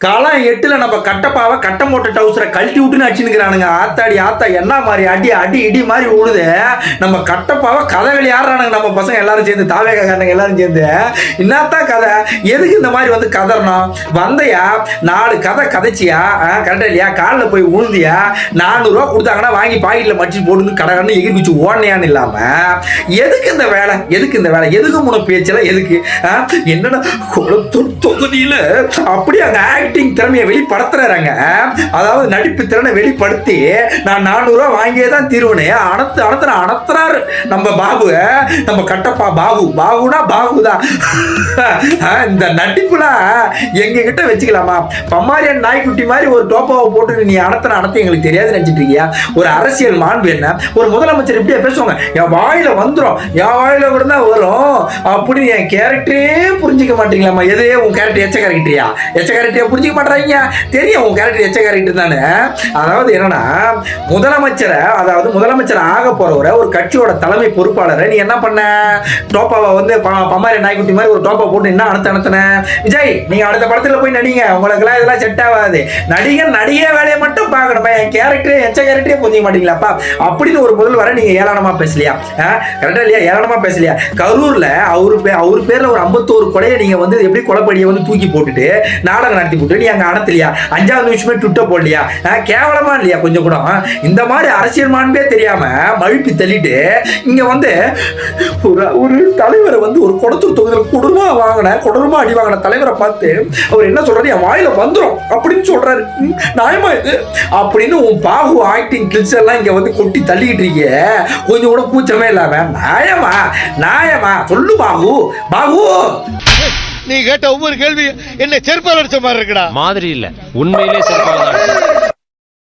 காலம் 8ல் நம்ம கட்டப்பாவை கட்ட மோட்டை டவுசரை கழட்டி விட்டுன்னு அடிச்சுக்கிறானுங்க. ஆத்தாடி ஆத்தா என்ன மாதிரி அடி அடி இடி மாதிரி ஓடுது. நம்ம கட்டப்பாவை கதை வெளியாடுறானுங்க நம்ம பசங்க எல்லாரும் சேர்ந்து, தாவேகாரனுங்க எல்லாரும் சேர்ந்து. என்னத்தான் கதை, எதுக்கு இந்த மாதிரி வந்து கதறணும்? வந்தையா 4 கதை கதைச்சியா, கரெக்டா இல்லையா? காலில் போய் உழுந்தியா, 400 ரூபா கொடுத்தாங்கன்னா வாங்கி பாக்கெட்டில் மடிச்சு போட்டு கடை கண்ணு எகிரி குச்சி ஓடனையான்னு இல்லாம எதுக்கு இந்த வேலை, எதுக்கு இந்த வேலை, எதுக்கு முன்ன பேச்சல, எதுக்கு என்னன்னா குளத்தூர் தொகுதியில அப்படி அங்க ஆக்டிங் திறமையை வெளிப்படுத்துறாங்க. அதாவது நடிப்பு திறனை வெளிப்படுத்தி நான் 400 ரூபா வாங்கியே தான் தீர்வனே அனத்துறாரு நம்ம பாபு, நம்ம கட்டப்பா பாபு. பாபுனா பாபு தான். இந்த நடிப்புலாம் எங்க கிட்ட வச்சுக்கலாமா? பம்மாரியன் நாய்க்குட்டி மாதிரி ஒரு டோப்பாவை போட்டு நீ அனத்தை எங்களுக்கு தெரியாது நினைச்சிட்டு இருக்கியா? ஒரு அரசியல் மாண்பு என்ன? ஒரு முதலமைச்சர் இப்படியே பேசுவாங்க, என் வாயில வந்துடும், என் வாயில கூட தான் வரும் அப்படின்னு என் கேரக்டரே புரிஞ்சிக்க மாட்டீங்களாமா? எது உன் கேரக்டர் எச்ச கேரக்டரியா? எச்ச கேரக்டரை புரிஞ்சிக்க மாட்டாங்க. தெரியும் உன் கேரக்டர் எச்ச கேரக்டர் தானே. அதாவது என்னன்னா, முதலமைச்சர் ஆக போறவரை, ஒரு கட்சியோட தலைமை பொறுப்பாளரை நீ என்ன பண்ண? டோப்பாவை வந்து பம்மாரி நாய்க்குட்டி மாதிரி ஒரு டோப்பா போட்டு என்ன அனுத்தன? விஜய், நீங்க அடுத்த படத்துல போய் நடிங்க, உங்களுக்கு இதெல்லாம் செட் ஆகாது. நடிகை வேலையை மட்டும் பார்க்கணும், என் கேரக்டரே எச்ச கேரக்டரே புரிஞ்சிக்க மாட்டீங்களாப்பா அப்படின்னு ஒரு முதல்வரை நீங்க ஏளனமா பேசலையா? கரெக்டா இல்லையா? ஏளனமா பேசலையா? கரூர்ல அவரு பேர்ல ஒரு 51 கொலையை நீங்க வந்து எப்படி கொலைப்படியை வந்து தூக்கி போட்டுட்டு நாடகம் நடத்தி போட்டு நீ அங்க அடத்தலையா? 5வது நிமிஷமே ட்விட்டர் போடலையா? கேவலமா இல்லையா கொஞ்சம் கூட? இந்த மாதிரி அரசியல் மாண்பே தெரியாம மழுப்பி தள்ளிட்டு இங்க வந்து ஒரு தலைவரை வந்து ஒரு கொடத்தூர் தொகுதியில் கொடூரமா அடி வாங்கின தலைவரை பார்த்து அவர் என்ன சொல்றாரு? என் வாயில வந்துடும் அப்படின்னு சொல்றாரு. நியாயமா இது? அப்படின்னு உன் பாகு ஆக்டிங் கிளிப்ஸ் எல்லாம் இங்க வந்து கொட்டி தள்ளிக்கிட்டு இருக்கீங்க, கொஞ்சம் கூட கூச்சமே இல்லாம. நியாயமா சொல்லு பாகு. நீ கேட்ட ஒவ்வொரு கேள்வி என்ன செருப்பால் அடிச்ச மாதிரி இருக்குடா. மாதிரி இல்ல, உண்மையிலே செருப்பால் தான்.